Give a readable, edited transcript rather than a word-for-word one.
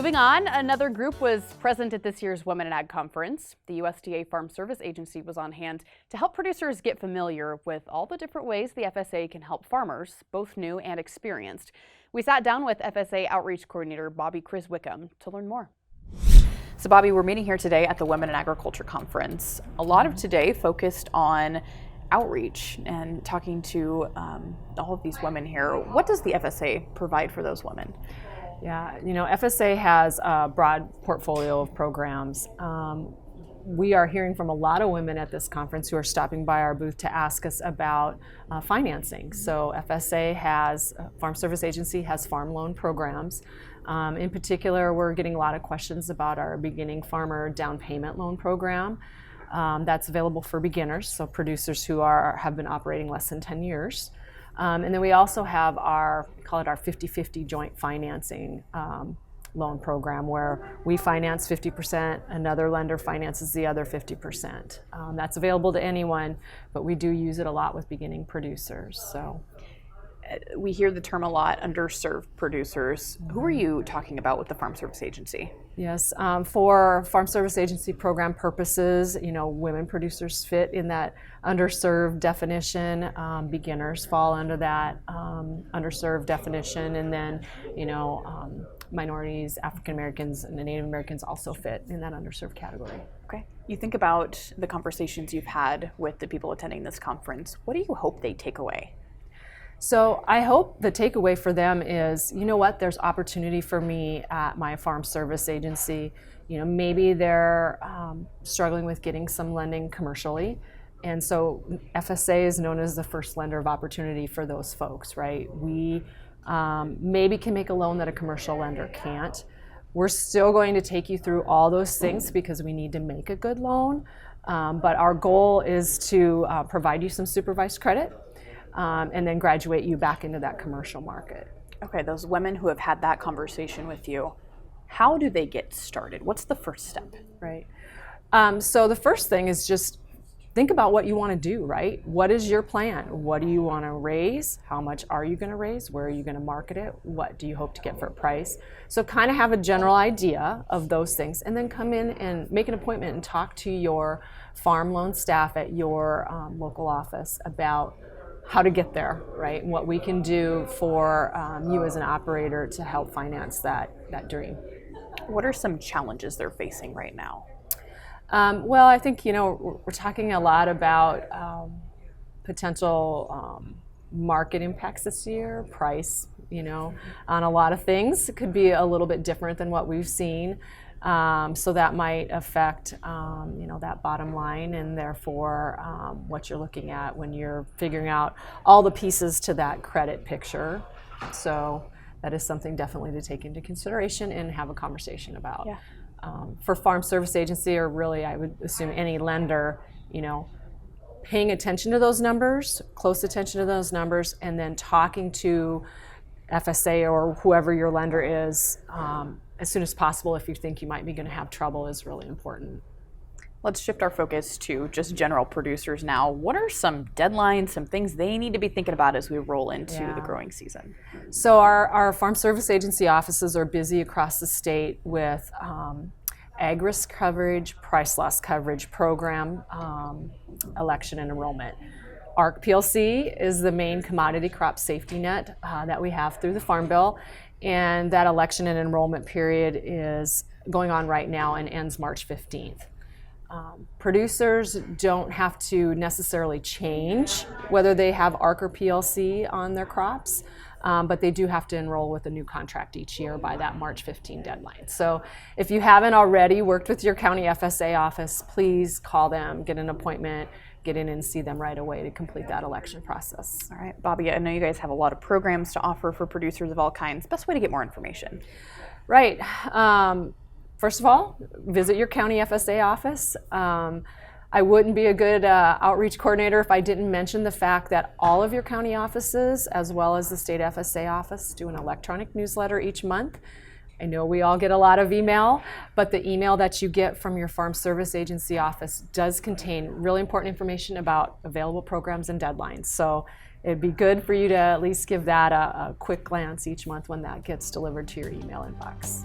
Moving on, another group was present at this year's Women in Ag Conference. The USDA Farm Service Agency was on hand to help producers get familiar with all the different ways the FSA can help farmers, both new and experienced. We sat down with FSA Outreach Coordinator Bobbie Kriz-Wickham to learn more. So Bobbie, we're meeting here today at the Women in Agriculture Conference. A lot of today focused on outreach and talking to all of these women here. What does the FSA provide for those women? Yeah, FSA has a broad portfolio of programs. We are hearing from a lot of women at this conference who are stopping by our booth to ask us about financing. So FSA has, Farm Service Agency has farm loan programs. In particular, we're getting a lot of questions about our beginning farmer down payment loan program. That's available for beginners, so producers who have been operating less than 10 years. And then we also have call it our 50-50 joint financing loan program, where we finance 50%, another lender finances the other 50%. That's available to anyone, but we do use it a lot with beginning producers. So we hear the term a lot, underserved producers. Who are you talking about with the Farm Service Agency? Yes, for Farm Service Agency program purposes, women producers fit in that underserved definition. Beginners fall under that underserved definition, and then, minorities, African Americans, and the Native Americans also fit in that underserved category. Okay. You think about the conversations you've had with the people attending this conference. What do you hope they take away? So I hope the takeaway for them is, there's opportunity for me at my Farm Service Agency. Maybe they're struggling with getting some lending commercially. And so FSA is known as the first lender of opportunity for those folks, right? We maybe can make a loan that a commercial lender can't. We're still going to take you through all those things because we need to make a good loan. But our goal is to provide you some supervised credit. And then graduate you back into that commercial market. Okay, those women who have had that conversation with you, how do they get started? What's the first step? Right. So the first thing is just think about what you want to do, right? What is your plan? What do you want to raise? How much are you going to raise? Where are you going to market it? What do you hope to get for a price? So kind of have a general idea of those things, and then come in and make an appointment and talk to your farm loan staff at your local office about how to get there, right? And what we can do for you as an operator to help finance that dream. What are some challenges they're facing right now? Well, I think, we're talking a lot about potential market impacts this year, price, on a lot of things. It could be a little bit different than what we've seen. So that might affect, that bottom line, and therefore what you're looking at when you're figuring out all the pieces to that credit picture. So that is something definitely to take into consideration and have a conversation about. Yeah. For Farm Service Agency, or really I would assume any lender, paying attention to those numbers, close attention to those numbers, and then talking to FSA or whoever your lender is as soon as possible if you think you might be going to have trouble is really important. Let's shift our focus to just general producers now. What are some deadlines, some things they need to be thinking about as we roll into the growing season? So our Farm Service Agency offices are busy across the state with ag risk coverage, price loss coverage program, election and enrollment. ARC PLC is the main commodity crop safety net that we have through the Farm Bill, and that election and enrollment period is going on right now and ends March 15th. Producers don't have to necessarily change whether they have ARC or PLC on their crops, but they do have to enroll with a new contract each year by that March 15 deadline. So if you haven't already worked with your county FSA office, please call them, get an appointment, get in and see them right away to complete that election process. All right, Bobbie, I know you guys have a lot of programs to offer for producers of all kinds. Best way to get more information? Right. First of all, visit your county FSA office. I wouldn't be a good outreach coordinator if I didn't mention the fact that all of your county offices, as well as the state FSA office, do an electronic newsletter each month. I know we all get a lot of email, but the email that you get from your Farm Service Agency office does contain really important information about available programs and deadlines. So it'd be good for you to at least give that a quick glance each month when that gets delivered to your email inbox.